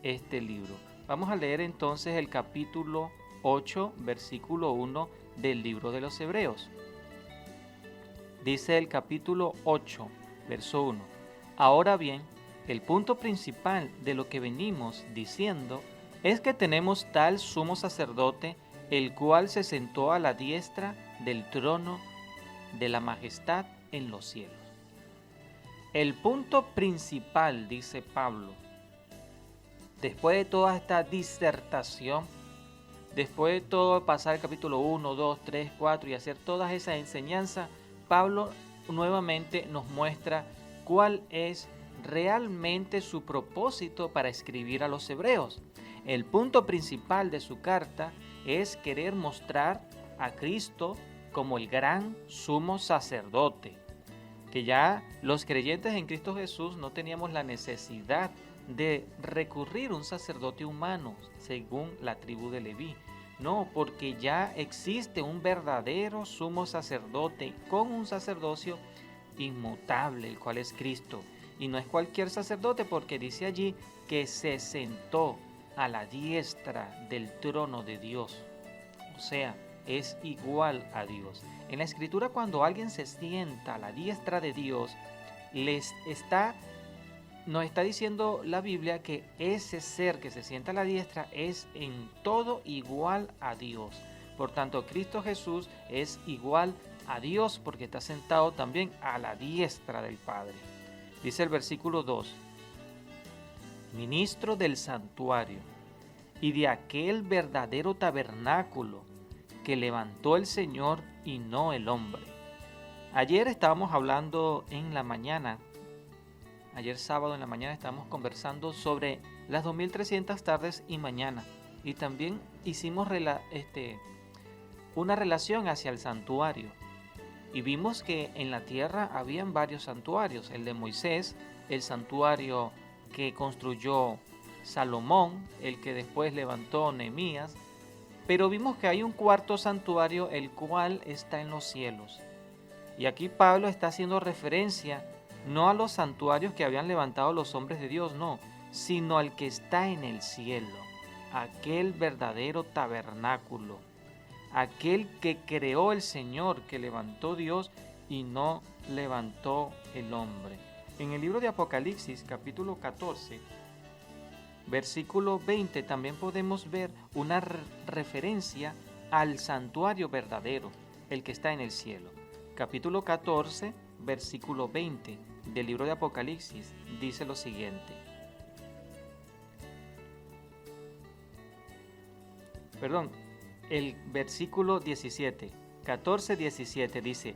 este libro. Vamos a leer entonces el capítulo 8, versículo 1 del libro de los Hebreos. Dice el capítulo 8, verso 1. Ahora bien, el punto principal de lo que venimos diciendo es que tenemos tal sumo sacerdote, el cual se sentó a la diestra del trono de la majestad en los cielos. El punto principal, dice Pablo, después de toda esta disertación, después de todo pasar el capítulo 1, 2, 3, 4 y hacer todas esas enseñanzas, Pablo nuevamente nos muestra cuál es realmente su propósito para escribir a los hebreos. El punto principal de su carta es querer mostrar a Cristo como el gran sumo sacerdote, que ya los creyentes en Cristo Jesús no teníamos la necesidad de recurrir a un sacerdote humano según la tribu de Leví. No, porque ya existe un verdadero sumo sacerdote con un sacerdocio inmutable, el cual es Cristo. Y no es cualquier sacerdote, porque dice allí que se sentó a la diestra del trono de Dios. O sea, es igual a Dios. En la Escritura, cuando alguien se sienta a la diestra de Dios, nos está diciendo la Biblia que ese ser que se sienta a la diestra es en todo igual a Dios. Por tanto, Cristo Jesús es igual a Dios porque está sentado también a la diestra del Padre. Dice el versículo 2, ministro del santuario y de aquel verdadero tabernáculo que levantó el Señor y no el hombre. Ayer estábamos hablando en la mañana, ayer sábado en la mañana estábamos conversando sobre las 2300 tardes y mañana, y también hicimos una relación hacia el santuario, y vimos que en la tierra habían varios santuarios, el de Moisés, el santuario que construyó Salomón, el que después levantó Nehemías, pero vimos que hay un cuarto santuario, el cual está en los cielos. Y aquí Pablo está haciendo referencia no a los santuarios que habían levantado los hombres de Dios, no, sino al que está en el cielo, aquel verdadero tabernáculo, aquel que creó el Señor, que levantó Dios y no levantó el hombre. En el libro de Apocalipsis, capítulo 14, versículo 20, también podemos ver una referencia al santuario verdadero, el que está en el cielo. Capítulo 14, versículo 20 del libro de Apocalipsis dice lo siguiente. Perdón, el versículo 17, 14, 17 dice: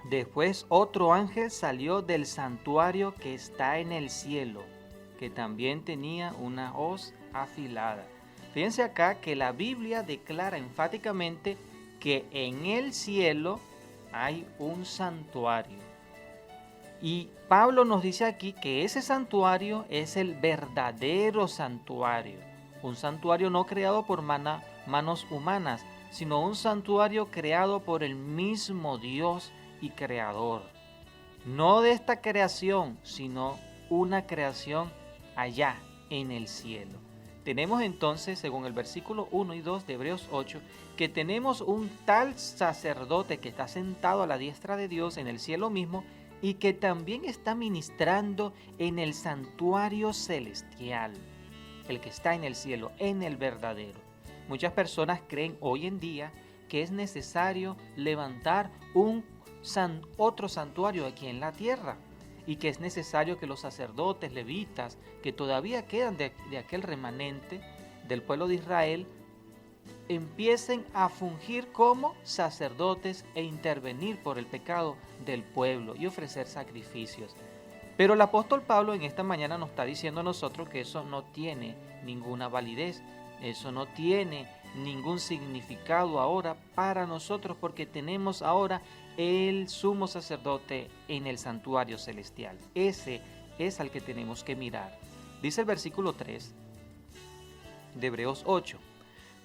después otro ángel salió del santuario que está en el cielo, que también tenía una hoz afilada. Fíjense acá que la Biblia declara enfáticamente que en el cielo hay un santuario. Y Pablo nos dice aquí que ese santuario es el verdadero santuario. Un santuario no creado por manos humanas, sino un santuario creado por el mismo Dios y Creador. No de esta creación, sino una creación allá en el cielo. Tenemos entonces, según el versículo 1 y 2 de Hebreos 8, que tenemos un tal sacerdote que está sentado a la diestra de Dios en el cielo mismo y que también está ministrando en el santuario celestial, el que está en el cielo, en el verdadero. Muchas personas creen hoy en día que es necesario levantar otro santuario aquí en la tierra, y que es necesario que los sacerdotes levitas que todavía quedan de aquel remanente del pueblo de Israel empiecen a fungir como sacerdotes e intervenir por el pecado del pueblo y ofrecer sacrificios. Pero el apóstol Pablo en esta mañana nos está diciendo a nosotros que eso no tiene ninguna validez, eso no tiene ningún significado ahora para nosotros, porque tenemos ahora el sumo sacerdote en el santuario celestial. Ese es al que tenemos que mirar. Dice el versículo 3 de Hebreos 8,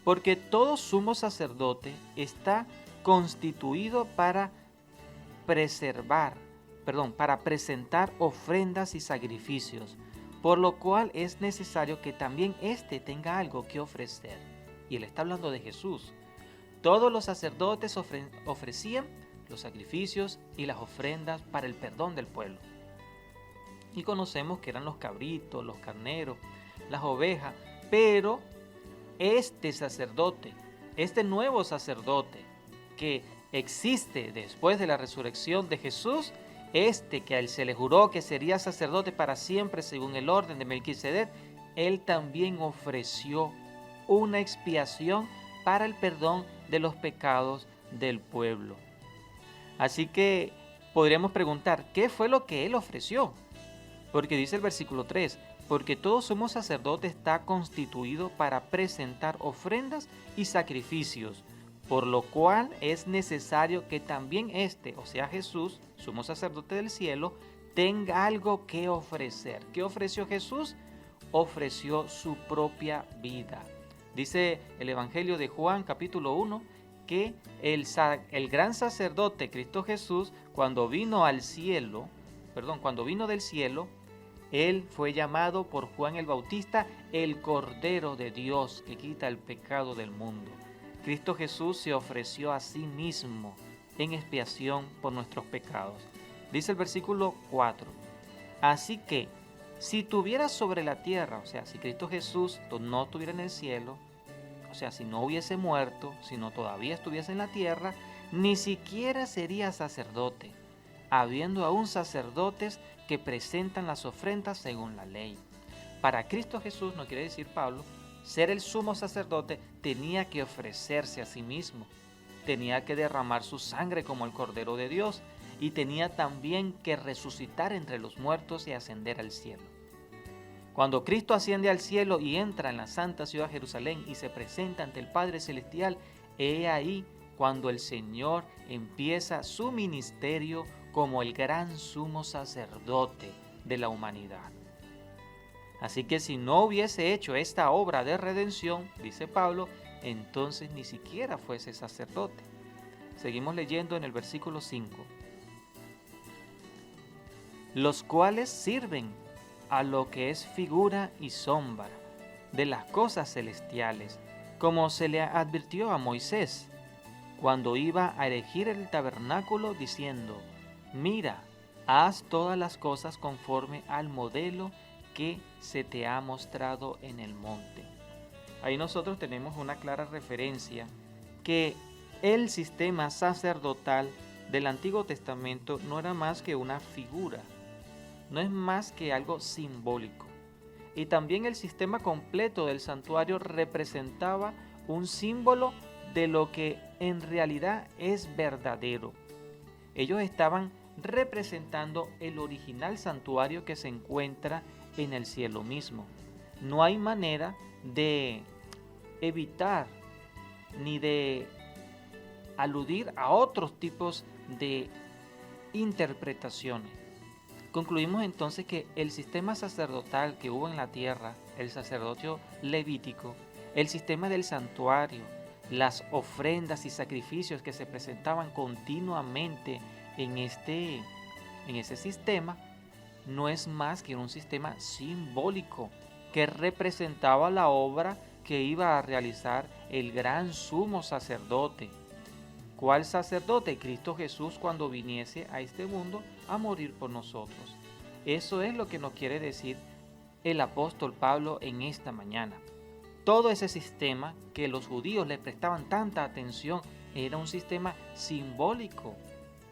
porque todo sumo sacerdote está constituido para presentar ofrendas y sacrificios, por lo cual es necesario que también éste tenga algo que ofrecer. Y él está hablando de Jesús. Todos los sacerdotes ofrecían los sacrificios y las ofrendas para el perdón del pueblo. Y conocemos que eran los cabritos, los carneros, las ovejas, pero este sacerdote, este nuevo sacerdote que existe después de la resurrección de Jesús, que a él se le juró que sería sacerdote para siempre según el orden de Melquisedec, él también ofreció una expiación para el perdón de los pecados del pueblo. Así que podríamos preguntar, ¿qué fue lo que él ofreció? Porque dice el versículo 3, porque todo sumo sacerdote está constituido para presentar ofrendas y sacrificios, por lo cual es necesario que también o sea Jesús, sumo sacerdote del cielo, tenga algo que ofrecer. ¿Qué ofreció Jesús? Ofreció su propia vida. Dice el Evangelio de Juan, capítulo 1, que el gran sacerdote Cristo Jesús, cuando vino del cielo, él fue llamado por Juan el Bautista el Cordero de Dios que quita el pecado del mundo. Cristo Jesús se ofreció a sí mismo en expiación por nuestros pecados. Dice el versículo 4, así que si tuviera sobre la tierra, o sea, si Cristo Jesús no estuviera en el cielo, o sea, si no hubiese muerto, si no todavía estuviese en la tierra, ni siquiera sería sacerdote, habiendo aún sacerdotes que presentan las ofrendas según la ley. Para Cristo Jesús, no quiere decir Pablo, ser el sumo sacerdote tenía que ofrecerse a sí mismo, tenía que derramar su sangre como el Cordero de Dios y tenía también que resucitar entre los muertos y ascender al cielo. Cuando Cristo asciende al cielo y entra en la santa ciudad Jerusalén y se presenta ante el Padre Celestial, he ahí cuando el Señor empieza su ministerio como el gran sumo sacerdote de la humanidad. Así que si no hubiese hecho esta obra de redención, dice Pablo, entonces ni siquiera fuese sacerdote. Seguimos leyendo en el versículo 5. Los cuales sirven a lo que es figura y sombra de las cosas celestiales, como se le advirtió a Moisés, cuando iba a erigir el tabernáculo, diciendo, mira, haz todas las cosas conforme al modelo que se te ha mostrado en el monte. Ahí nosotros tenemos una clara referencia que el sistema sacerdotal del Antiguo Testamento no era más que una figura, no es más que algo simbólico. Y también el sistema completo del santuario representaba un símbolo de lo que en realidad es verdadero. Ellos estaban representando el original santuario que se encuentra en el cielo mismo. No hay manera de evitar ni de aludir a otros tipos de interpretaciones. Concluimos entonces que el sistema sacerdotal que hubo en la tierra, el sacerdocio levítico, el sistema del santuario, las ofrendas y sacrificios que se presentaban continuamente en ese sistema, no es más que un sistema simbólico que representaba la obra que iba a realizar el gran sumo sacerdote. ¿Cuál sacerdote? Cristo Jesús, cuando viniese a este mundo a morir por nosotros. Eso es lo que nos quiere decir el apóstol Pablo en esta mañana. Todo ese sistema que los judíos le prestaban tanta atención era un sistema simbólico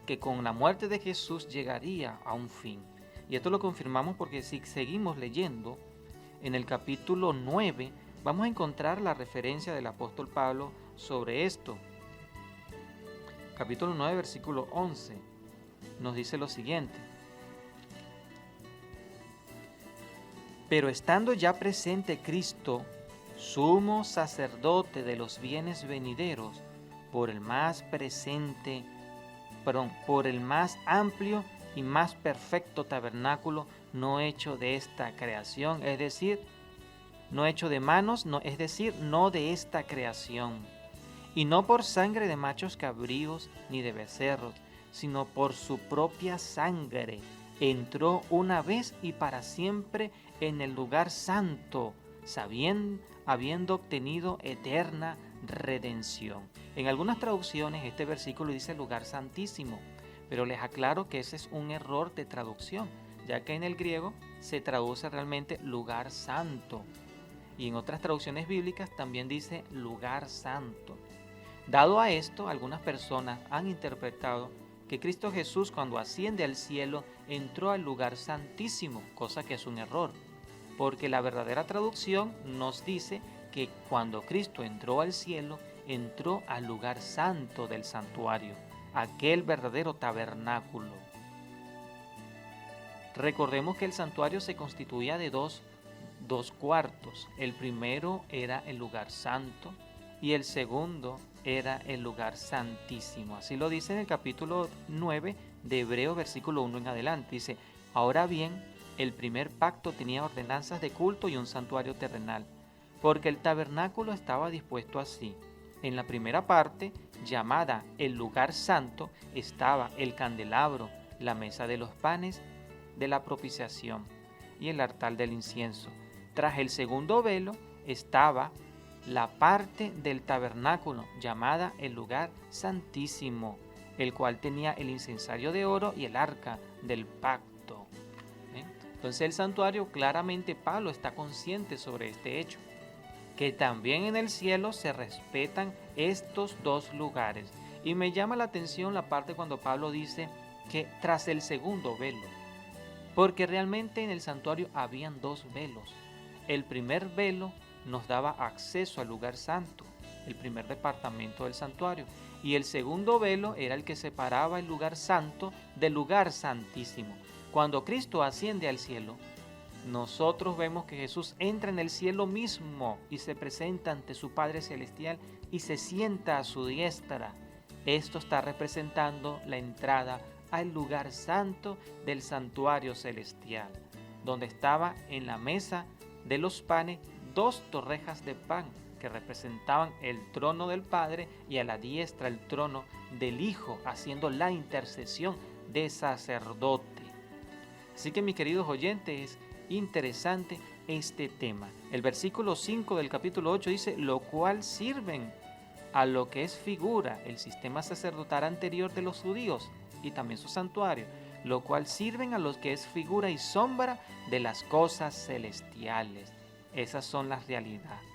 que con la muerte de Jesús llegaría a un fin. Y esto lo confirmamos porque si seguimos leyendo en el capítulo 9 vamos a encontrar la referencia del apóstol Pablo sobre esto. Capítulo 9, versículo 11, nos dice lo siguiente. Pero estando ya presente Cristo, sumo sacerdote de los bienes venideros, por el más amplio y más perfecto tabernáculo, no hecho de esta creación, es decir, no hecho de manos, no de esta creación, y no por sangre de machos cabríos ni de becerros, sino por su propia sangre, entró una vez y para siempre en el lugar santo, habiendo obtenido eterna redención. En algunas traducciones este versículo dice lugar santísimo, pero les aclaro que ese es un error de traducción, ya que en el griego se traduce realmente lugar santo, y en otras traducciones bíblicas también dice lugar santo. Dado a esto, algunas personas han interpretado que Cristo Jesús, cuando asciende al cielo, entró al lugar santísimo, cosa que es un error, porque la verdadera traducción nos dice que cuando Cristo entró al cielo, entró al lugar santo del santuario, aquel verdadero tabernáculo. Recordemos que el santuario se constituía de dos cuartos. El primero era el lugar santo y el segundo era el lugar santísimo. Así lo dice en el capítulo 9 de Hebreos, versículo 1 en adelante. Dice: ahora bien, el primer pacto tenía ordenanzas de culto y un santuario terrenal, porque el tabernáculo estaba dispuesto así. En la primera parte, llamada el lugar santo, estaba el candelabro, la mesa de los panes de la propiciación y el altar del incienso. Tras el segundo velo estaba la parte del tabernáculo llamada el lugar santísimo, el cual tenía el incensario de oro y el arca del pacto. Entonces el santuario, claramente Pablo está consciente sobre este hecho, que también en el cielo se respetan estos dos lugares. Y me llama la atención la parte cuando Pablo dice que tras el segundo velo, porque realmente en el santuario habían dos velos. El primer velo nos daba acceso al lugar santo, el primer departamento del santuario, y el segundo velo era el que separaba el lugar santo del lugar santísimo. Cuando Cristo asciende al cielo, nosotros vemos que Jesús entra en el cielo mismo y se presenta ante su Padre Celestial y se sienta a su diestra. Esto está representando la entrada al lugar santo del santuario celestial, donde estaba en la mesa de los panes dos torrejas de pan que representaban el trono del Padre y a la diestra el trono del Hijo, haciendo la intercesión de sacerdote. Así que, mis queridos oyentes, es interesante este tema. El versículo 5 del capítulo 8 dice: lo cual sirven a lo que es figura, el sistema sacerdotal anterior de los judíos y también su santuario, lo cual sirven a los que es figura y sombra de las cosas celestiales. Esas son las realidades.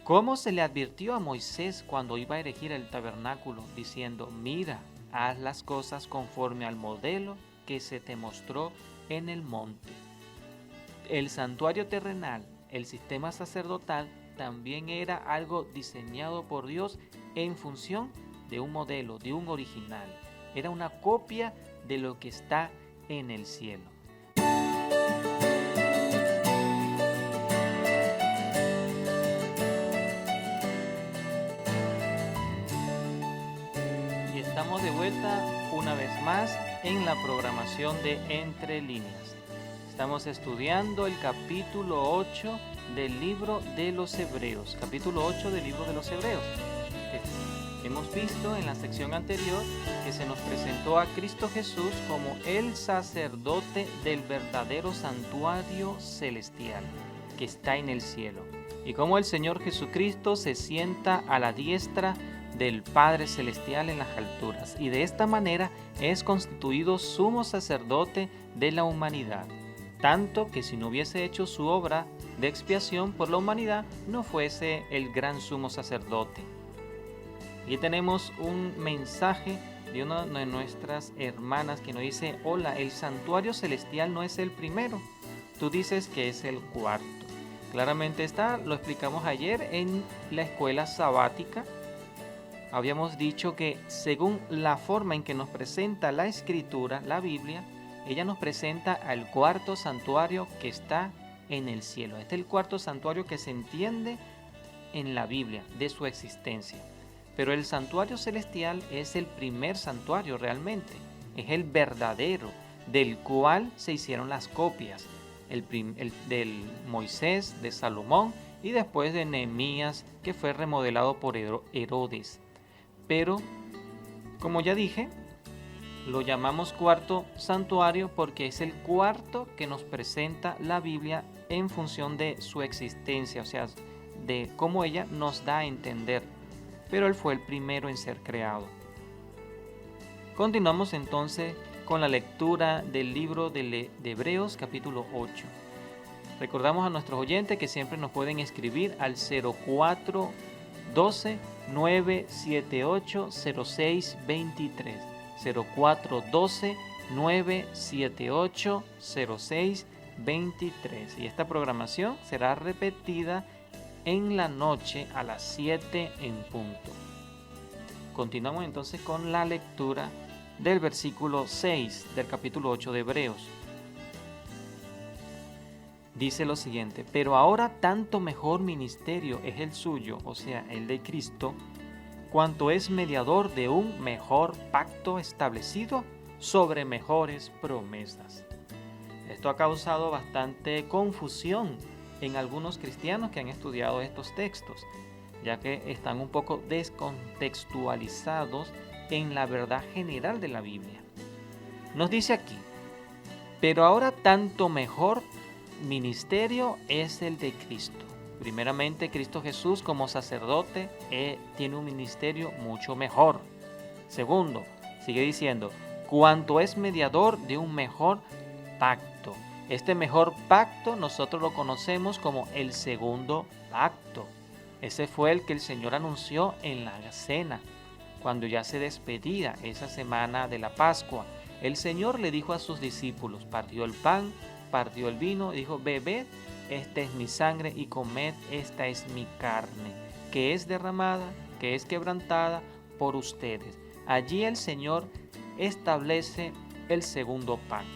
¿Cómo se le advirtió a Moisés cuando iba a erigir el tabernáculo, diciendo: mira, haz las cosas conforme al modelo que se te mostró en el monte? El santuario terrenal, el sistema sacerdotal, también era algo diseñado por Dios en función de un modelo, de un original. Era una copia de lo que está en el cielo. Y estamos de vuelta una vez más en la programación de Entre Líneas. Estamos estudiando el capítulo 8 del libro de los Hebreos. Capítulo 8 del libro de los Hebreos. Hemos visto en la sección anterior que se nos presentó a Cristo Jesús como el sacerdote del verdadero santuario celestial que está en el cielo, y cómo el Señor Jesucristo se sienta a la diestra del Padre Celestial en las alturas, y de esta manera es constituido sumo sacerdote de la humanidad, tanto que si no hubiese hecho su obra de expiación por la humanidad, no fuese el gran sumo sacerdote. Aquí tenemos un mensaje de una de nuestras hermanas que nos dice: hola, el santuario celestial no es el primero, tú dices que es el cuarto. Claramente lo explicamos ayer en la escuela sabática. Habíamos dicho que según la forma en que nos presenta la Escritura, la Biblia, ella nos presenta al cuarto santuario que está en el cielo. Este es el cuarto santuario que se entiende en la Biblia de su existencia. Pero el santuario celestial es el primer santuario realmente, es el verdadero, del cual se hicieron las copias, del Moisés, de Salomón y después de Nehemías, que fue remodelado por Herodes. Pero, como ya dije, Lo llamamos cuarto santuario porque es el cuarto que nos presenta la Biblia en función de su existencia, o sea, de cómo ella nos da a entender. Pero Él fue el primero en ser creado. Continuamos entonces con la lectura del libro de Hebreos capítulo 8. Recordamos a nuestros oyentes que siempre nos pueden escribir al 0412-978-0623. 0412-978-0623. Y esta programación será repetida en la noche a las 7 en punto. Continuamos entonces con la lectura del versículo 6 del capítulo 8 de Hebreos. Dice lo siguiente: pero ahora tanto mejor ministerio es el suyo, o sea, el de Cristo, cuanto es mediador de un mejor pacto establecido sobre mejores promesas. Esto ha causado bastante confusión en algunos cristianos que han estudiado estos textos, ya que están un poco descontextualizados en la verdad general de la Biblia. Nos dice aquí: pero ahora tanto mejor ministerio es el de Cristo. Primeramente, Cristo Jesús como sacerdote tiene un ministerio mucho mejor. Segundo, sigue diciendo, cuanto es mediador de un mejor pacto. Este mejor pacto nosotros lo conocemos como el segundo pacto. Ese fue el que el Señor anunció en la cena, cuando ya se despedía esa semana de la Pascua. El Señor le dijo a sus discípulos, partió el pan, partió el vino, dijo, bebed, esta es mi sangre, y comed, esta es mi carne, que es derramada, que es quebrantada por ustedes. Allí el Señor establece el segundo pacto.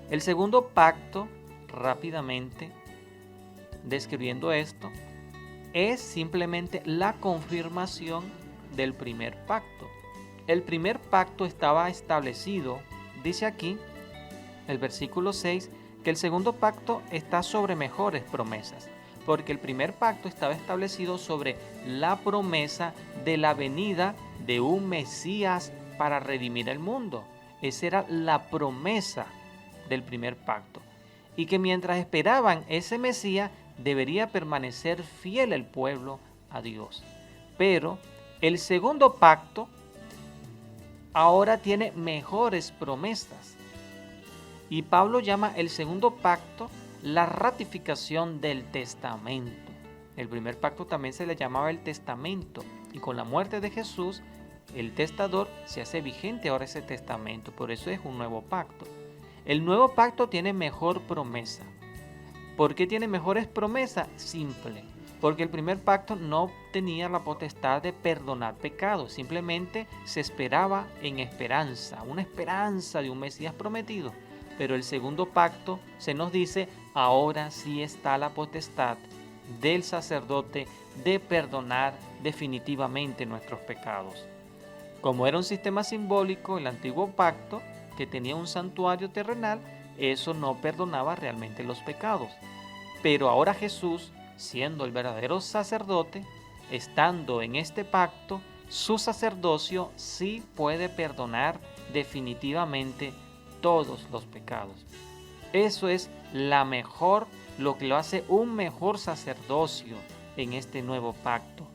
El segundo pacto, rápidamente describiendo esto, es simplemente la confirmación del primer pacto. El primer pacto estaba establecido, dice aquí, el versículo 6, que el segundo pacto está sobre mejores promesas, porque el primer pacto estaba establecido sobre la promesa de la venida de un Mesías para redimir el mundo. Esa era la promesa del primer pacto. Y que mientras esperaban ese Mesías, debería permanecer fiel el pueblo a Dios. Pero el segundo pacto ahora tiene mejores promesas. Y Pablo llama el segundo pacto la ratificación del testamento. El primer pacto también se le llamaba el testamento. Y con la muerte de Jesús, el testador se hace vigente ahora ese testamento. Por eso es un nuevo pacto. El nuevo pacto tiene mejor promesa. ¿Por qué tiene mejores promesas? Simple. Porque el primer pacto no tenía la potestad de perdonar pecados. Simplemente se esperaba en esperanza. Una esperanza de un Mesías prometido. Pero el segundo pacto se nos dice, ahora sí está la potestad del sacerdote de perdonar definitivamente nuestros pecados. Como era un sistema simbólico, el antiguo pacto, que tenía un santuario terrenal, eso no perdonaba realmente los pecados. Pero ahora Jesús, siendo el verdadero sacerdote, estando en este pacto, su sacerdocio sí puede perdonar definitivamente todos los pecados. Eso es lo que lo hace un mejor sacerdocio en este nuevo pacto.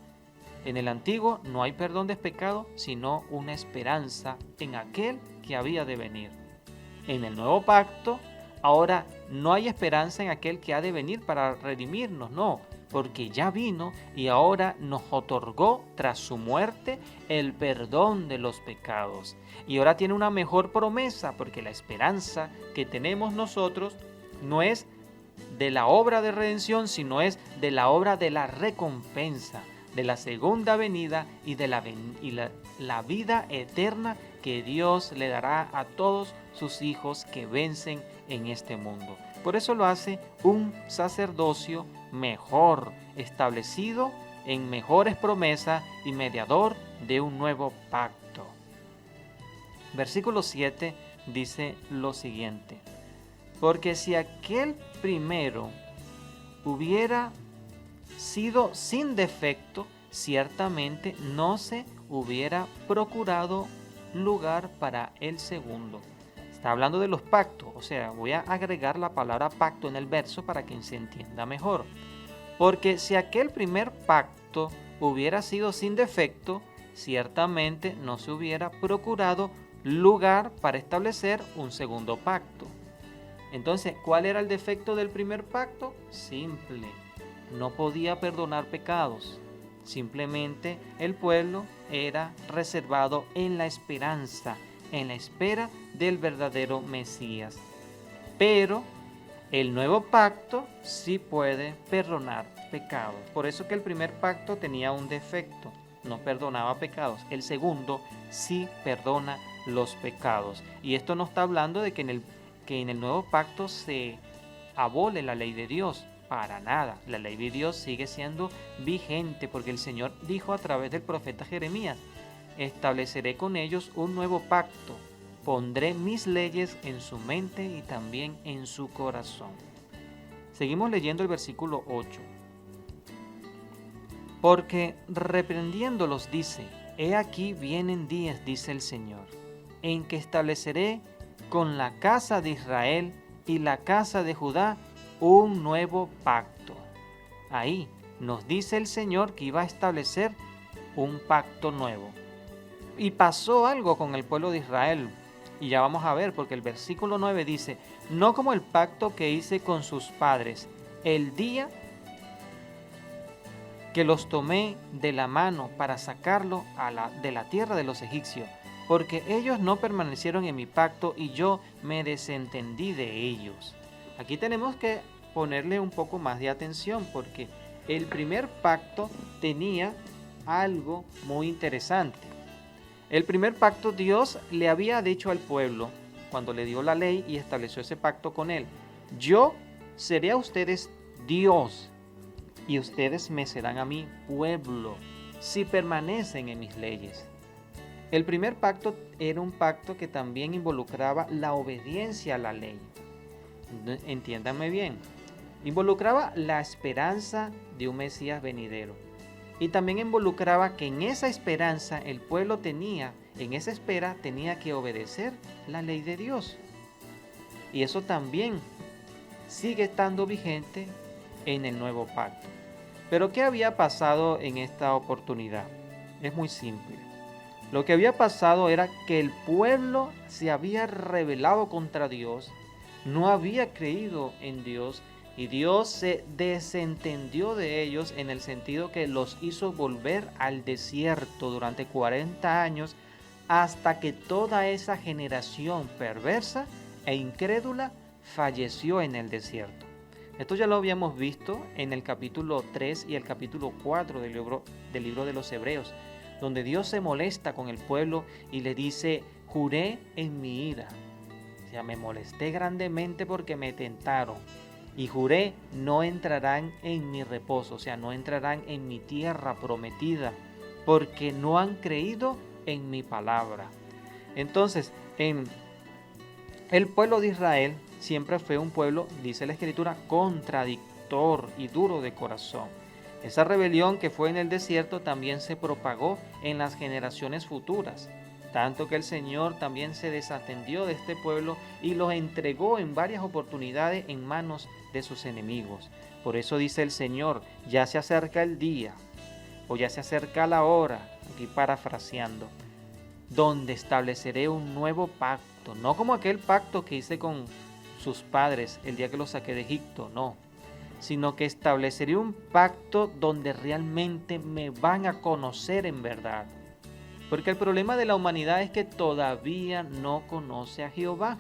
En el antiguo no hay perdón de pecado, sino una esperanza en aquel que había de venir. En el nuevo pacto, ahora no hay esperanza en aquel que ha de venir para redimirnos, no, porque ya vino y ahora nos otorgó tras su muerte el perdón de los pecados. Y ahora tiene una mejor promesa, porque la esperanza que tenemos nosotros no es de la obra de redención, sino es de la obra de la recompensa, de la segunda venida y de la vida eterna que Dios le dará a todos sus hijos que vencen en este mundo. Por eso lo hace un sacerdocio mejor, establecido en mejores promesas y mediador de un nuevo pacto. Versículo 7 dice lo siguiente: porque si aquel primero hubiera sido sin defecto, ciertamente no se hubiera procurado lugar para el segundo. Está hablando de los pactos, o sea, voy a agregar la palabra pacto en el verso para que se entienda mejor. Porque si aquel primer pacto hubiera sido sin defecto, ciertamente no se hubiera procurado lugar para establecer un segundo pacto. Entonces, ¿cuál era el defecto del primer pacto? Simple, no podía perdonar pecados. Simplemente el pueblo era reservado en la esperanza, en la espera del verdadero Mesías. Pero el nuevo pacto sí puede perdonar pecados. Por eso que el primer pacto tenía un defecto, no perdonaba pecados. El segundo sí perdona los pecados. Y esto no está hablando de que en el nuevo pacto se abole la ley de Dios. Para nada, la ley de Dios sigue siendo vigente porque el Señor dijo a través del profeta Jeremías: estableceré con ellos un nuevo pacto, pondré mis leyes en su mente y también en su corazón. Seguimos leyendo el versículo 8. Porque reprendiéndolos dice: he aquí vienen días, dice el Señor, en que estableceré con la casa de Israel y la casa de Judá un nuevo pacto. Ahí nos dice el Señor que iba a establecer un pacto nuevo. Y pasó algo con el pueblo de Israel. Y ya vamos a ver, porque el versículo 9 dice: no como el pacto que hice con sus padres, el día que los tomé de la mano para sacarlo de la tierra de los egipcios, porque ellos no permanecieron en mi pacto y yo me desentendí de ellos. Aquí tenemos que ponerle un poco más de atención porque el primer pacto tenía algo muy interesante. El primer pacto Dios le había dicho al pueblo cuando le dio la ley y estableció ese pacto con él: yo seré a ustedes Dios y ustedes me serán a mí pueblo si permanecen en mis leyes. El primer pacto era un pacto que también involucraba la obediencia a la ley. Entiéndanme bien, involucraba la esperanza de un Mesías venidero. Y también involucraba que en esa esperanza el pueblo en esa espera tenía que obedecer la ley de Dios. Y eso también sigue estando vigente en el nuevo pacto. Pero ¿qué había pasado en esta oportunidad? Es muy simple. Lo que había pasado era que el pueblo se había rebelado contra Dios, no había creído en Dios y Dios se desentendió de ellos en el sentido que los hizo volver al desierto durante 40 años hasta que toda esa generación perversa e incrédula falleció en el desierto. Esto ya lo habíamos visto en el capítulo 3 y el capítulo 4 del libro de los Hebreos, donde Dios se molesta con el pueblo y le dice: juré en mi ira. O sea, me molesté grandemente porque me tentaron. Y juré, no entrarán en mi reposo, o sea, no entrarán en mi tierra prometida, porque no han creído en mi palabra. Entonces, el pueblo de Israel siempre fue un pueblo, dice la Escritura, contradictor y duro de corazón. Esa rebelión que fue en el desierto también se propagó en las generaciones futuras, tanto que el Señor también se desatendió de este pueblo y los entregó en varias oportunidades en manos de sus enemigos. Por eso dice el Señor: ya se acerca el día, o ya se acerca la hora, aquí parafraseando, donde estableceré un nuevo pacto, no como aquel pacto que hice con sus padres el día que los saqué de Egipto, no, sino que estableceré un pacto donde realmente me van a conocer en verdad. Porque el problema de la humanidad es que todavía no conoce a Jehová,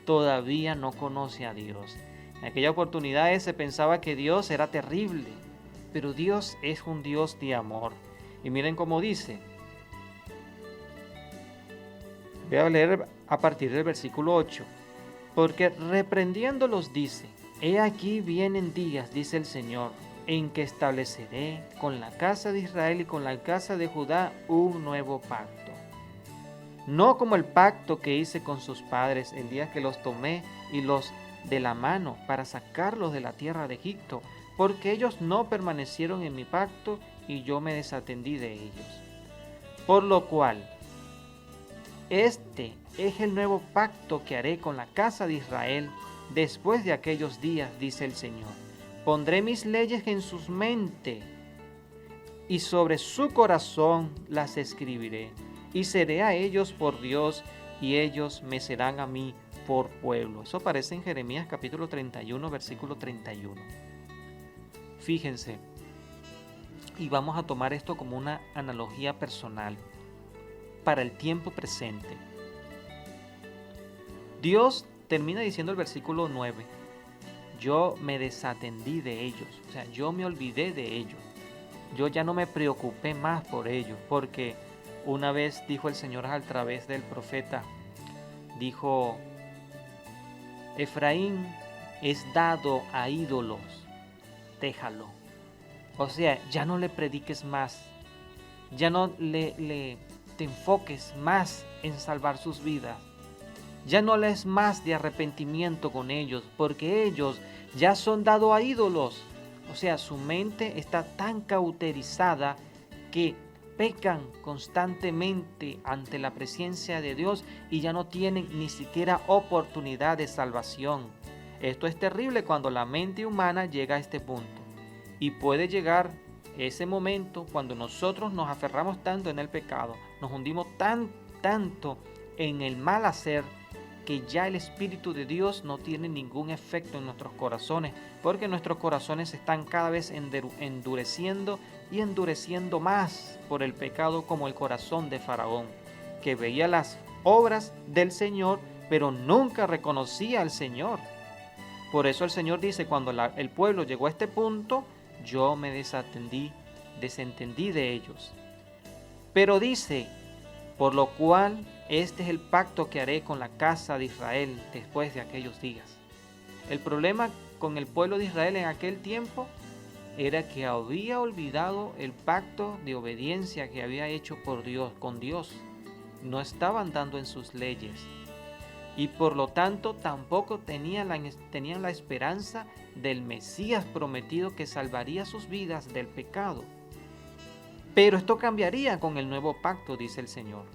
todavía no conoce a Dios. En aquella oportunidad se pensaba que Dios era terrible, pero Dios es un Dios de amor. Y miren cómo dice. Voy a leer a partir del versículo 8. Porque reprendiéndolos dice: he aquí vienen días, dice el Señor, en que estableceré con la casa de Israel y con la casa de Judá un nuevo pacto. No como el pacto que hice con sus padres el día que los tomé y los de la mano para sacarlos de la tierra de Egipto, porque ellos no permanecieron en mi pacto y yo me desatendí de ellos. Por lo cual Este es el nuevo pacto que haré con la casa de Israel después de aquellos días, dice el Señor. Pondré mis leyes en sus mentes y sobre su corazón las escribiré. Y seré a ellos por Dios y ellos me serán a mí por pueblo. Eso aparece en Jeremías capítulo 31, versículo 31. Fíjense, y vamos a tomar esto como una analogía personal para el tiempo presente. Dios termina diciendo el versículo 9, yo me desatendí de ellos, o sea, yo me olvidé de ellos. Yo ya no me preocupé más por ellos, porque una vez dijo el Señor a través del profeta, dijo, Efraín es dado a ídolos, déjalo. O sea, ya no le prediques más, ya no te enfoques más en salvar sus vidas, ya no les más de arrepentimiento con ellos, porque ellos ya son dados a ídolos. O sea, su mente está tan cauterizada que pecan constantemente ante la presencia de Dios y ya no tienen ni siquiera oportunidad de salvación. Esto es terrible cuando la mente humana llega a este punto. Y puede llegar ese momento cuando nosotros nos aferramos tanto en el pecado, nos hundimos tanto en el mal hacer, que ya el Espíritu de Dios no tiene ningún efecto en nuestros corazones, porque nuestros corazones están cada vez endureciendo y endureciendo más por el pecado, como el corazón de Faraón, que veía las obras del Señor, pero nunca reconocía al Señor. Por eso el Señor dice, cuando el pueblo llegó a este punto, yo me desentendí de ellos. Pero dice, por lo cual este es el pacto que haré con la casa de Israel después de aquellos días. El problema con el pueblo de Israel en aquel tiempo era que había olvidado el pacto de obediencia que había hecho con Dios. No estaban dando en sus leyes. Y por lo tanto tampoco tenían la esperanza del Mesías prometido que salvaría sus vidas del pecado. Pero esto cambiaría con el nuevo pacto, dice el Señor.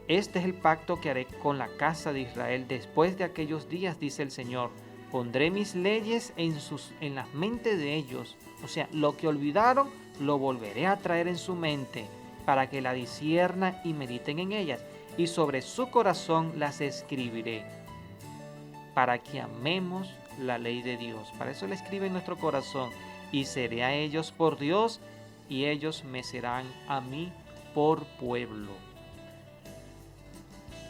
Este es el pacto que haré con la casa de Israel después de aquellos días, dice el Señor. Pondré mis leyes en las mentes de ellos. O sea, lo que olvidaron lo volveré a traer en su mente para que la disciernan y mediten en ellas. Y sobre su corazón las escribiré para que amemos la ley de Dios. Para eso la escribe en nuestro corazón. Y seré a ellos por Dios y ellos me serán a mí por pueblo.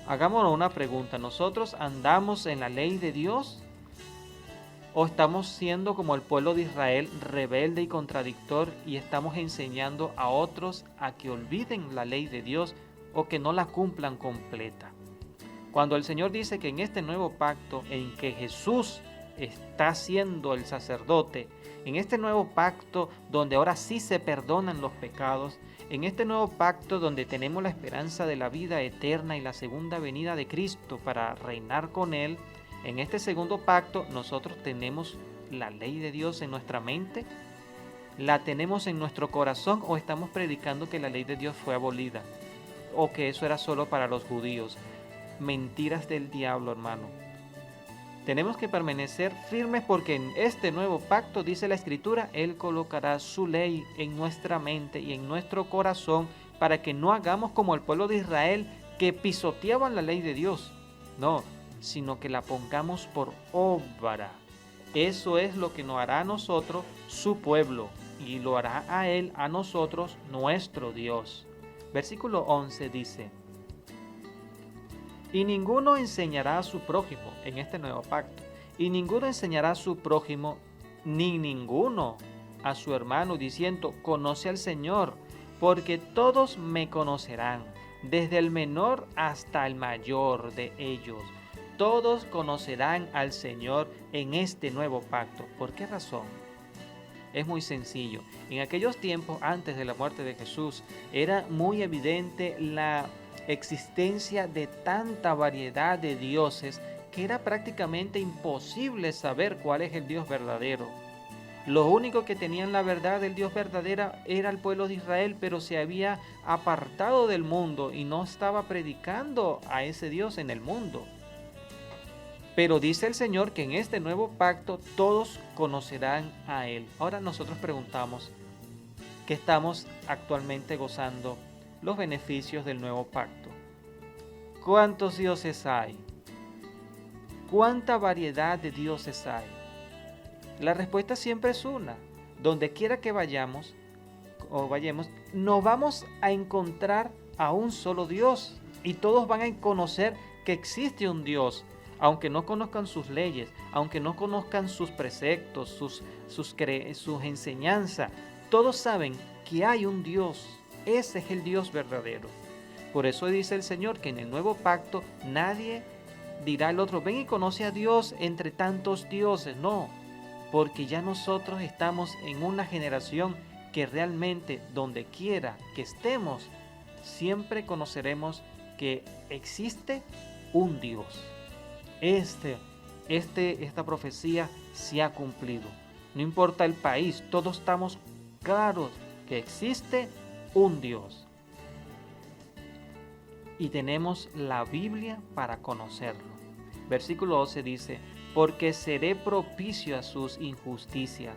Hagámonos una pregunta, ¿nosotros andamos en la ley de Dios? ¿O estamos siendo como el pueblo de Israel, rebelde y contradictor, y estamos enseñando a otros a que olviden la ley de Dios o que no la cumplan completa? Cuando el Señor dice que en este nuevo pacto en que Jesús está siendo el sacerdote, en este nuevo pacto donde ahora sí se perdonan los pecados, en este nuevo pacto donde tenemos la esperanza de la vida eterna y la segunda venida de Cristo para reinar con Él, en este segundo pacto nosotros tenemos la ley de Dios en nuestra mente, la tenemos en nuestro corazón, o estamos predicando que la ley de Dios fue abolida o que eso era solo para los judíos. Mentiras del diablo, hermano. Tenemos que permanecer firmes porque en este nuevo pacto, dice la Escritura, Él colocará su ley en nuestra mente y en nuestro corazón para que no hagamos como el pueblo de Israel que pisoteaban la ley de Dios. No, sino que la pongamos por obra. Eso es lo que nos hará a nosotros su pueblo y lo hará a Él, a nosotros, nuestro Dios. Versículo 11 dice, y ninguno enseñará a su prójimo en este nuevo pacto, y ninguno enseñará a su prójimo, ni ninguno a su hermano, diciendo, conoce al Señor, porque todos me conocerán, desde el menor hasta el mayor de ellos. Todos conocerán al Señor en este nuevo pacto. ¿Por qué razón? Es muy sencillo. En aquellos tiempos, antes de la muerte de Jesús, era muy evidente la existencia de tanta variedad de dioses que era prácticamente imposible saber cuál es el Dios verdadero. Los únicos que tenían la verdad del Dios verdadera era el pueblo de Israel, pero se había apartado del mundo y no estaba predicando a ese Dios en el mundo. Pero dice el Señor que en este nuevo pacto todos conocerán a Él. Ahora nosotros preguntamos, ¿qué estamos actualmente gozando los beneficios del nuevo pacto? ¿Cuántos dioses hay? ¿Cuánta variedad de dioses hay? La respuesta siempre es una. Donde quiera que vayamos, nos vamos a encontrar a un solo Dios y todos van a conocer que existe un Dios, aunque no conozcan sus leyes, aunque no conozcan sus preceptos, sus enseñanzas. Todos saben que hay un Dios. Ese es el Dios verdadero. Por eso dice el Señor que en el nuevo pacto nadie dirá al otro, ven y conoce a Dios entre tantos dioses. No, porque ya nosotros estamos en una generación que realmente donde quiera que estemos, siempre conoceremos que existe un Dios. Esta profecía se ha cumplido. No importa el país, todos estamos claros que existe un Dios. Y tenemos la Biblia para conocerlo. Versículo 12 dice, porque seré propicio a sus injusticias,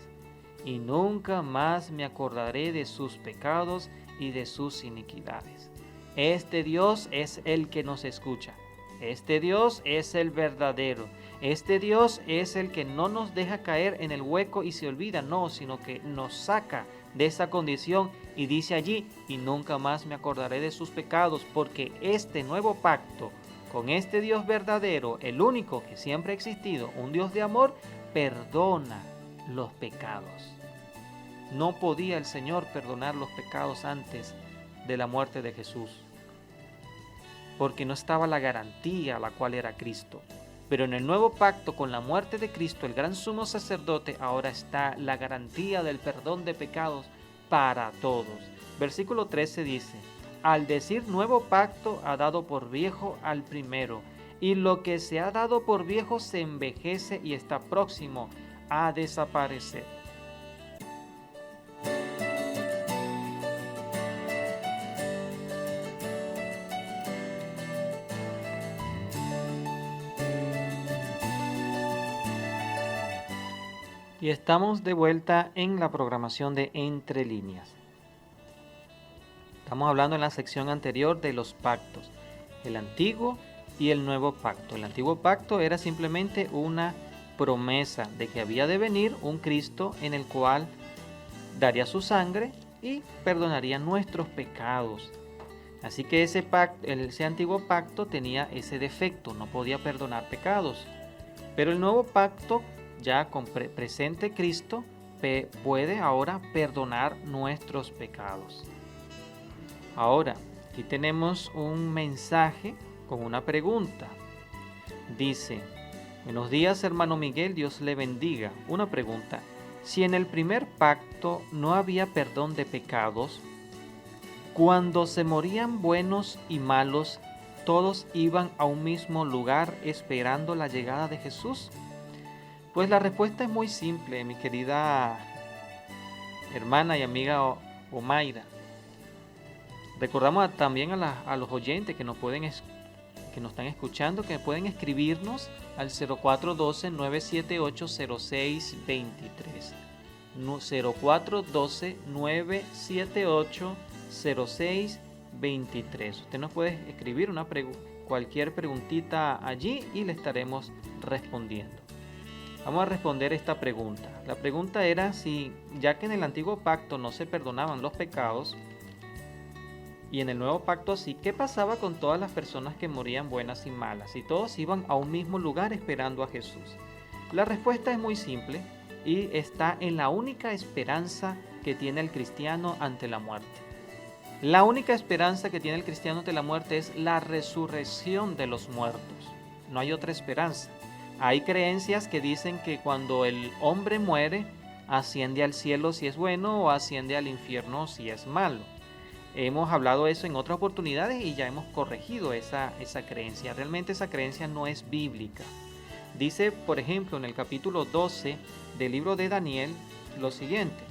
y nunca más me acordaré de sus pecados y de sus iniquidades. Este Dios es el que nos escucha. Este Dios es el verdadero. Este Dios es el que no nos deja caer en el hueco y se olvida, no, sino que nos saca de esa condición y dice allí, y nunca más me acordaré de sus pecados, porque este nuevo pacto con este Dios verdadero, el único que siempre ha existido, un Dios de amor, perdona los pecados. No podía el Señor perdonar los pecados antes de la muerte de Jesús, porque no estaba la garantía, la cual era Cristo. Pero en el nuevo pacto, con la muerte de Cristo, el gran sumo sacerdote, ahora está la garantía del perdón de pecados para todos. Versículo 13 dice, al decir nuevo pacto ha dado por viejo al primero, y lo que se ha dado por viejo se envejece y está próximo a desaparecer. Y estamos de vuelta en la programación de Entre Líneas. Estamos hablando en la sección anterior de los pactos, el antiguo y el nuevo pacto. El antiguo pacto era simplemente una promesa de que había de venir un Cristo en el cual daría su sangre y perdonaría nuestros pecados. Así que ese antiguo pacto tenía ese defecto, no podía perdonar pecados. Pero el nuevo pacto, ya con presente Cristo, puede ahora perdonar nuestros pecados. Ahora, aquí tenemos un mensaje con una pregunta. Dice, buenos días hermano Miguel, Dios le bendiga. Una pregunta, si en el primer pacto no había perdón de pecados, cuando se morían buenos y malos, ¿todos iban a un mismo lugar esperando la llegada de Jesús? Pues la respuesta es muy simple, mi querida hermana y amiga Omaira. Recordamos también a los oyentes que nos están escuchando, que pueden escribirnos al 0412-978-0623. 0412-978-0623. Usted nos puede escribir cualquier preguntita allí y le estaremos respondiendo. Vamos a responder esta pregunta. La pregunta era si, ya que en el antiguo pacto no se perdonaban los pecados, y en el nuevo pacto sí, ¿qué pasaba con todas las personas que morían buenas y malas? Y todos iban a un mismo lugar esperando a Jesús. La respuesta es muy simple y está en la única esperanza que tiene el cristiano ante la muerte. La única esperanza que tiene el cristiano ante la muerte es la resurrección de los muertos. No hay otra esperanza. Hay creencias que dicen que cuando el hombre muere, asciende al cielo si es bueno o asciende al infierno si es malo. Hemos hablado eso en otras oportunidades y ya hemos corregido esa creencia. Realmente esa creencia no es bíblica. Dice, por ejemplo, en el capítulo 12 del libro de Daniel, lo siguiente.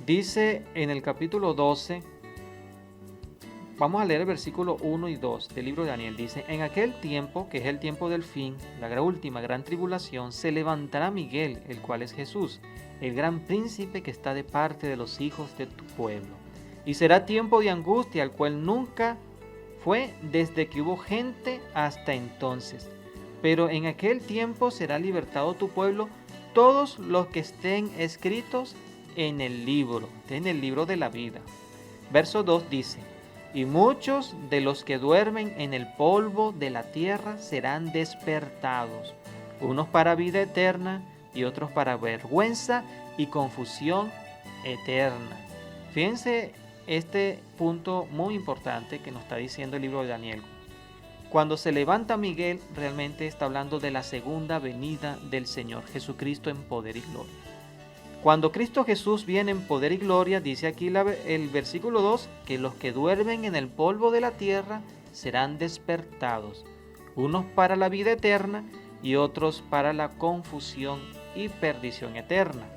Dice en el capítulo 12, vamos a leer el versículo 1 y 2 del libro de Daniel. Dice, en aquel tiempo, que es el tiempo del fin, la última gran tribulación, se levantará Miguel, el cual es Jesús, el gran príncipe que está de parte de los hijos de tu pueblo. Y será tiempo de angustia, el cual nunca fue desde que hubo gente hasta entonces. Pero en aquel tiempo será libertado tu pueblo, todos los que estén escritos en el libro de la vida. Verso 2 dice, y muchos de los que duermen en el polvo de la tierra serán despertados, unos para vida eterna y otros para vergüenza y confusión eterna. Fíjense este punto muy importante que nos está diciendo el libro de Daniel. Cuando se levanta Miguel, realmente está hablando de la segunda venida del Señor Jesucristo en poder y gloria. Cuando Cristo Jesús viene en poder y gloria, dice aquí el versículo 2, que los que duermen en el polvo de la tierra serán despertados, unos para la vida eterna y otros para la confusión y perdición eterna.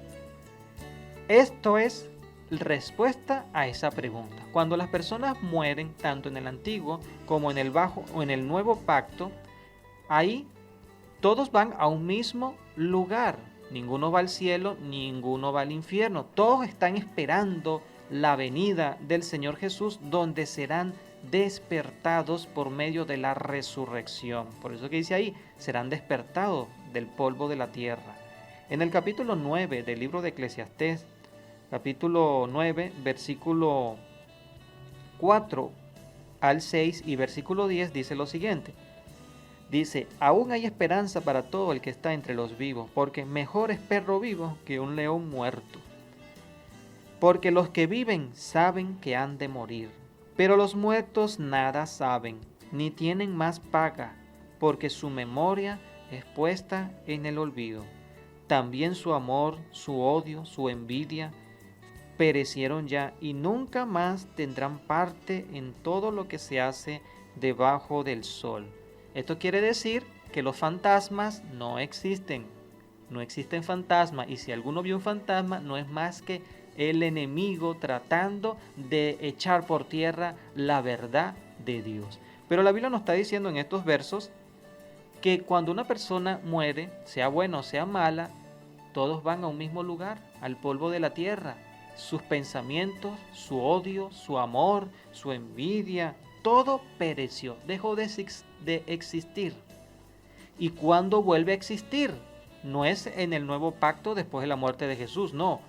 Esto es respuesta a esa pregunta. Cuando las personas mueren, tanto en el antiguo como en el bajo o en el nuevo pacto, ahí todos van a un mismo lugar. Ninguno va al cielo, ninguno va al infierno. Todos están esperando la venida del Señor Jesús, donde serán despertados por medio de la resurrección. Por eso que dice ahí, serán despertados del polvo de la tierra. En el capítulo 9 del libro de Eclesiastés, capítulo 9, versículo 4 al 6 y versículo 10 dice lo siguiente. Dice, aún hay esperanza para todo el que está entre los vivos, porque mejor es perro vivo que un león muerto. Porque los que viven saben que han de morir, pero los muertos nada saben, ni tienen más paga, porque su memoria es puesta en el olvido. También su amor, su odio, su envidia, perecieron ya y nunca más tendrán parte en todo lo que se hace debajo del sol. Esto quiere decir que los fantasmas no existen. No existen fantasmas, y si alguno vio un fantasma, no es más que el enemigo tratando de echar por tierra la verdad de Dios. Pero la Biblia nos está diciendo en estos versos que cuando una persona muere, sea buena o sea mala, todos van a un mismo lugar, al polvo de la tierra. Sus pensamientos, su odio, su amor, su envidia, todo pereció, dejó de existir. ¿Y cuándo vuelve a existir? No es en el nuevo pacto después de la muerte de Jesús, no.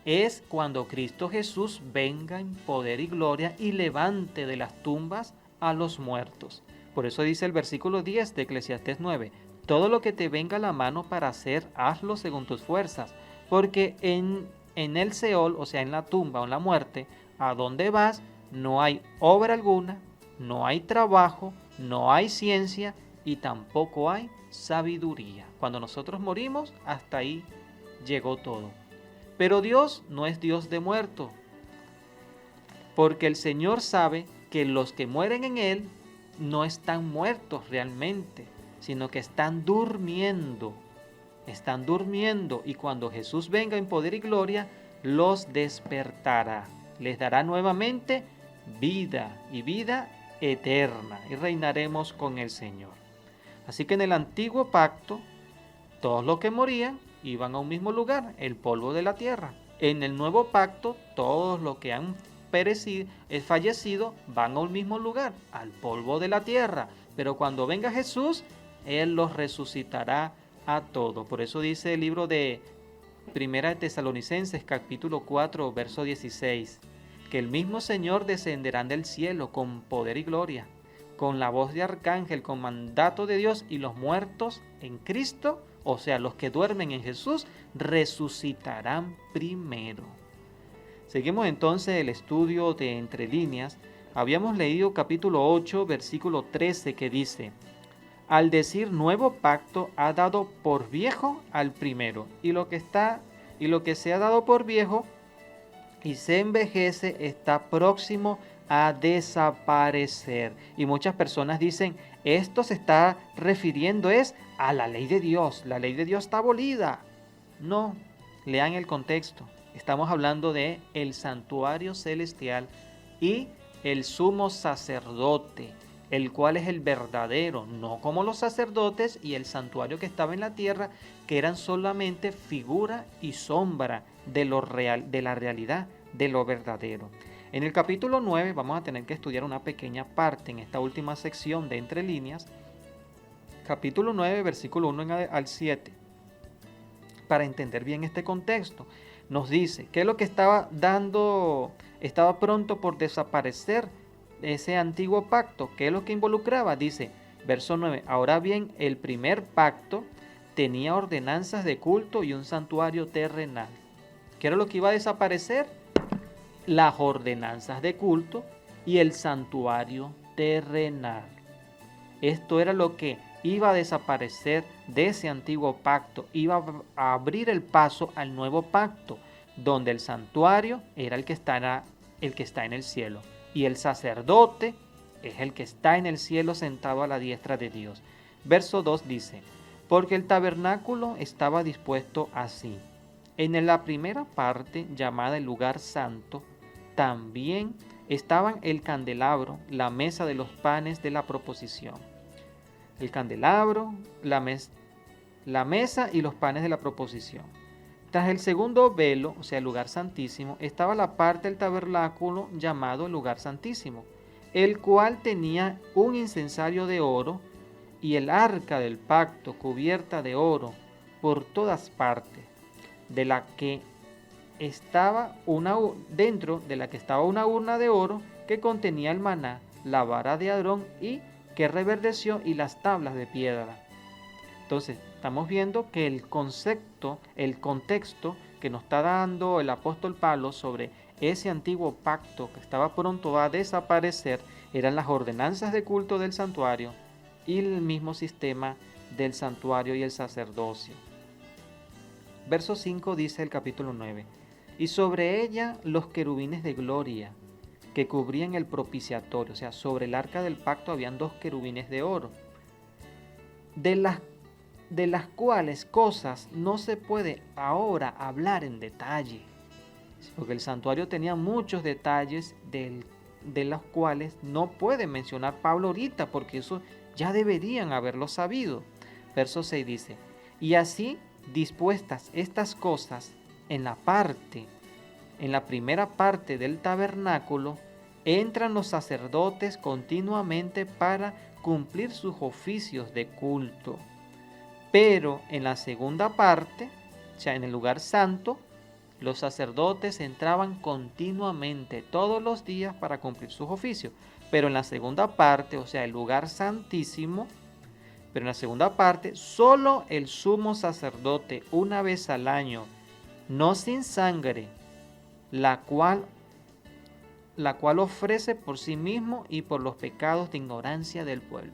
Es cuando Cristo Jesús venga en poder y gloria y levante de las tumbas a los muertos. Por eso dice el versículo 10 de Eclesiastés 9, todo lo que te venga a la mano para hacer, hazlo según tus fuerzas, porque en el Seol, o sea, en la tumba o en la muerte, a donde vas, no hay obra alguna, no hay trabajo, no hay ciencia y tampoco hay sabiduría. Cuando nosotros morimos, hasta ahí llegó todo. Pero Dios no es Dios de muertos, porque el Señor sabe que los que mueren en Él no están muertos realmente, sino que están durmiendo. Están durmiendo, y cuando Jesús venga en poder y gloria, los despertará. Les dará nuevamente vida y vida eterna, y reinaremos con el Señor. Así que en el antiguo pacto, todos los que morían iban a un mismo lugar, el polvo de la tierra. En el nuevo pacto, todos los que han fallecido van a un mismo lugar, al polvo de la tierra. Pero cuando venga Jesús, Él los resucitará a todos. Por eso dice el libro de Primera de Tesalonicenses, capítulo 4, verso 16, que el mismo Señor descenderá del cielo con poder y gloria, con la voz de arcángel, con mandato de Dios, y los muertos en Cristo, o sea, los que duermen en Jesús, resucitarán primero. Seguimos entonces el estudio de Entre Líneas. Habíamos leído capítulo 8, versículo 13, que dice, al decir nuevo pacto ha dado por viejo al primero, y lo que se ha dado por viejo y se envejece está próximo a desaparecer. Y muchas personas dicen, esto se está refiriendo es a la ley de Dios. La ley de Dios está abolida. No, lean el contexto. Estamos hablando de el santuario celestial y el sumo sacerdote, el cual es el verdadero, no como los sacerdotes y el santuario que estaba en la tierra, que eran solamente figura y sombra de lo real, de la realidad, de lo verdadero. En el capítulo 9 vamos a tener que estudiar una pequeña parte en esta última sección de Entre Líneas, capítulo 9, versículo 1 al 7, para entender bien este contexto. Nos dice que es lo que estaba pronto por desaparecer ese antiguo pacto. ¿Qué es lo que involucraba? Dice, verso 9, ahora bien, el primer pacto tenía ordenanzas de culto y un santuario terrenal. ¿Qué era lo que iba a desaparecer? Las ordenanzas de culto y el santuario terrenal. Esto era lo que iba a desaparecer de ese antiguo pacto, iba a abrir el paso al nuevo pacto, donde el santuario era el que está en el cielo y el sacerdote es el que está en el cielo sentado a la diestra de Dios. Verso 2 dice, porque el tabernáculo estaba dispuesto así. En la primera parte, llamada el lugar santo, también estaban el candelabro, la mesa de los panes de la proposición. El candelabro, la mesa y los panes de la proposición. Tras el segundo velo, o sea, el lugar santísimo, estaba la parte del tabernáculo llamado el lugar santísimo, el cual tenía un incensario de oro y el arca del pacto cubierta de oro por todas partes, dentro de la que estaba una urna de oro que contenía el maná, la vara de Aarón y que reverdeció y las tablas de piedra. Entonces, estamos viendo que el contexto que nos está dando el apóstol Pablo sobre ese antiguo pacto que estaba pronto a desaparecer eran las ordenanzas de culto del santuario y el mismo sistema del santuario y el sacerdocio. Verso 5 dice el capítulo 9, y sobre ella los querubines de gloria que cubrían el propiciatorio, o sea, sobre el arca del pacto habían 2 querubines de oro, de las cuales cosas no se puede ahora hablar en detalle, porque el santuario tenía muchos detalles de los cuales no puede mencionar Pablo ahorita, porque eso ya deberían haberlo sabido. Verso 6 dice, y así dispuestas estas cosas en la primera parte del tabernáculo, entran los sacerdotes continuamente para cumplir sus oficios de culto. Pero en la segunda parte, o sea, en el lugar santo, los sacerdotes entraban continuamente todos los días para cumplir sus oficios. Pero en la segunda parte, o sea, el lugar santísimo, pero en la segunda parte, solo el sumo sacerdote una vez al año, no sin sangre, la cual ofrece por sí mismo y por los pecados de ignorancia del pueblo.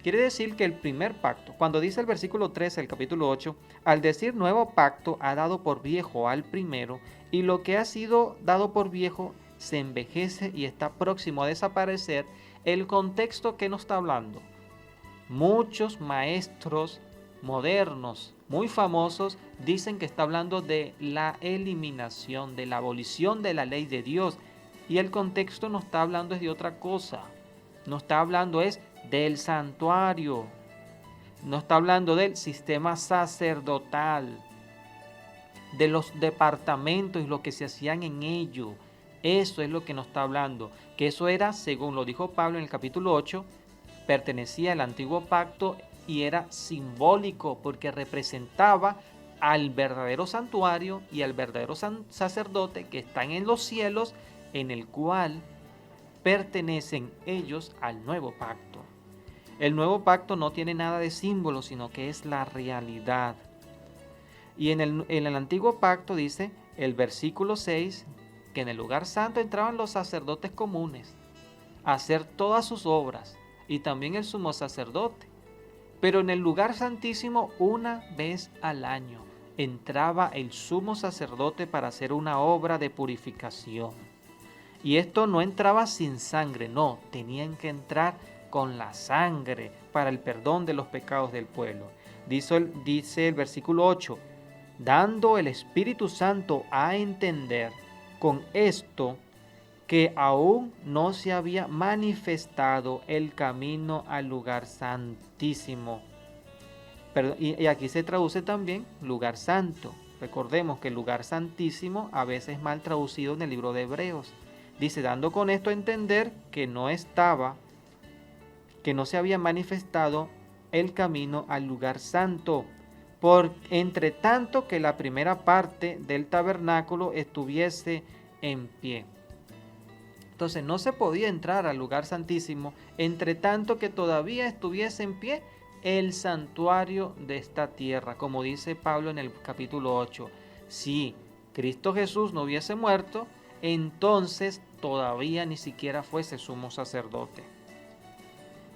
Quiere decir que el primer pacto, cuando dice el versículo 13 del capítulo 8, al decir nuevo pacto ha dado por viejo al primero, y lo que ha sido dado por viejo se envejece y está próximo a desaparecer. El contexto que nos está hablando, muchos maestros modernos muy famosos dicen que está hablando de la eliminación, de la abolición de la ley de Dios, y el contexto no está hablando es de otra cosa, no está hablando es del santuario, no está hablando del sistema sacerdotal, de los departamentos y lo que se hacían en ello. Eso es lo que nos está hablando, que eso era, según lo dijo Pablo en el capítulo 8, pertenecía al antiguo pacto y era simbólico porque representaba al verdadero santuario y al verdadero sacerdote que están en los cielos, en el cual pertenecen ellos al nuevo pacto. El nuevo pacto no tiene nada de símbolo, sino que es la realidad. Y en el antiguo pacto dice el versículo 6 que en el lugar santo entraban los sacerdotes comunes a hacer todas sus obras y también el sumo sacerdote. Pero en el lugar santísimo una vez al año entraba el sumo sacerdote para hacer una obra de purificación. Y esto no entraba sin sangre, no, tenían que entrar con la sangre para el perdón de los pecados del pueblo. Dice el versículo 8, dando el Espíritu Santo a entender con esto que aún no se había manifestado el camino al lugar santísimo. Y aquí se traduce también lugar santo. Recordemos que el lugar santísimo a veces es mal traducido en el libro de Hebreos. Dice, dando con esto a entender que no se había manifestado el camino al lugar santo, por entre tanto que la primera parte del tabernáculo estuviese en pie. Entonces no se podía entrar al lugar santísimo entre tanto que todavía estuviese en pie el santuario de esta tierra, como dice Pablo en el capítulo 8. Si Cristo Jesús no hubiese muerto, entonces todavía ni siquiera fuese sumo sacerdote.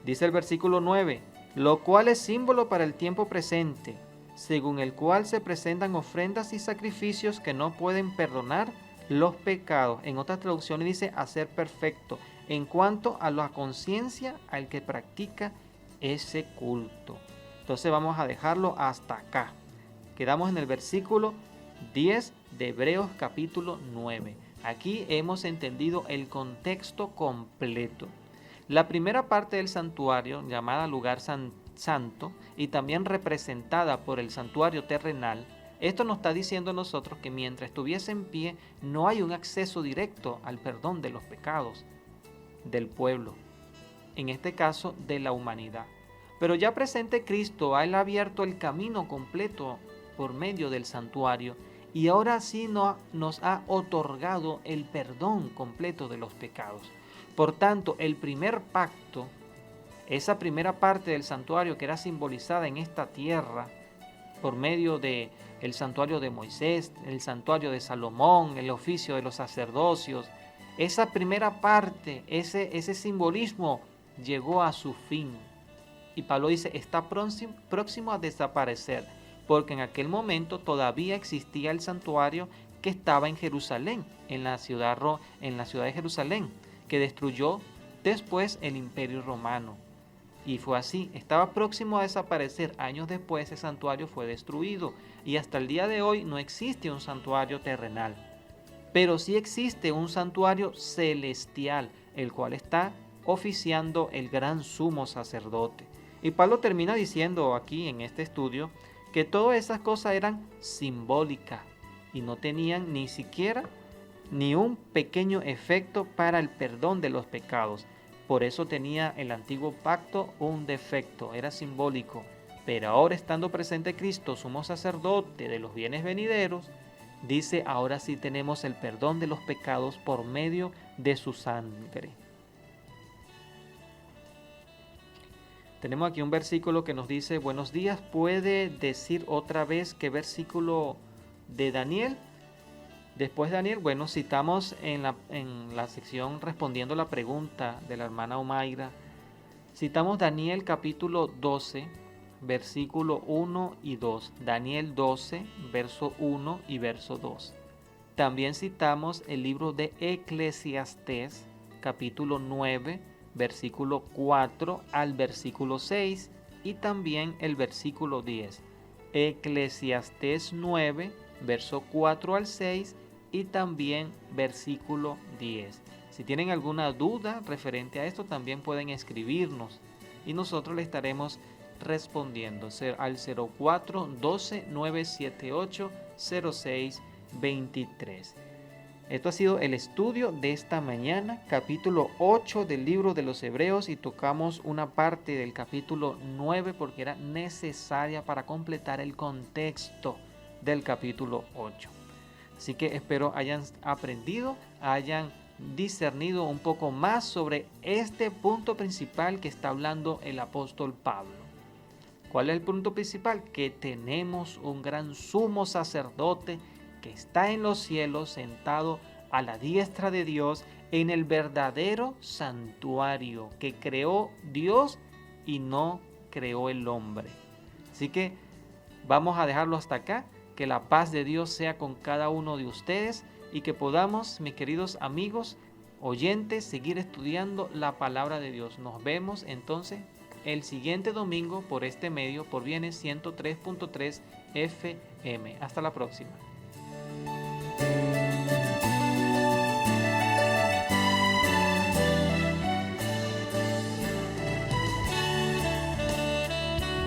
Dice el versículo 9, lo cual es símbolo para el tiempo presente, según el cual se presentan ofrendas y sacrificios que no pueden perdonar los pecados. En otras traducciones dice hacer perfecto en cuanto a la conciencia al que practica ese culto. Entonces vamos a dejarlo hasta acá. Quedamos en el versículo 10 de Hebreos capítulo 9. Aquí hemos entendido el contexto completo. La primera parte del santuario, llamada lugar santo, y también representada por el santuario terrenal, esto nos está diciendo a nosotros que mientras estuviese en pie, no hay un acceso directo al perdón de los pecados del pueblo, en este caso de la humanidad. Pero ya presente Cristo, ha abierto el camino completo por medio del santuario, y ahora sí nos ha otorgado el perdón completo de los pecados. Por tanto, el primer pacto, esa primera parte del santuario que era simbolizada en esta tierra por medio de el santuario de Moisés, el santuario de Salomón, el oficio de los sacerdocios, esa primera parte, ese simbolismo llegó a su fin. Y Pablo dice, está próximo a desaparecer, porque en aquel momento todavía existía el santuario que estaba en Jerusalén, en la ciudad de Jerusalén, que destruyó después el Imperio Romano. Y fue así, estaba próximo a desaparecer. Años después ese santuario fue destruido y hasta el día de hoy no existe un santuario terrenal. Pero sí existe un santuario celestial, el cual está oficiando el gran sumo sacerdote. Y Pablo termina diciendo aquí en este estudio que todas esas cosas eran simbólicas y no tenían ni siquiera ni un pequeño efecto para el perdón de los pecados. Por eso tenía el antiguo pacto un defecto, era simbólico. Pero ahora estando presente Cristo, sumo sacerdote de los bienes venideros, dice, ahora sí tenemos el perdón de los pecados por medio de su sangre. Tenemos aquí un versículo que nos dice, buenos días, ¿puede decir otra vez qué versículo de Daniel? Después de Daniel, bueno, citamos en la sección respondiendo la pregunta de la hermana Omaira, citamos Daniel capítulo 12, versículo 1 y 2. Daniel 12, verso 1 y verso 2. También citamos el libro de Eclesiastés, capítulo 9, versículo 4 al versículo 6 y también el versículo 10. Eclesiastés 9, verso 4 al 6 y también versículo 10. Si tienen alguna duda referente a esto, también pueden escribirnos y nosotros le estaremos respondiendo al 04 12 978 06 23. Esto ha sido el estudio de esta mañana, capítulo 8 del libro de los Hebreos, y tocamos una parte del capítulo 9 porque era necesaria para completar el contexto del capítulo 8. Así que espero hayan aprendido, hayan discernido un poco más sobre este punto principal que está hablando el apóstol Pablo. ¿Cuál es el punto principal? Que tenemos un gran sumo sacerdote que está en los cielos, sentado a la diestra de Dios, en el verdadero santuario que creó Dios y no creó el hombre. Así que vamos a dejarlo hasta acá. Que la paz de Dios sea con cada uno de ustedes y que podamos, mis queridos amigos, oyentes, seguir estudiando la palabra de Dios. Nos vemos entonces el siguiente domingo por este medio, por Bienes 103.3 FM. Hasta la próxima.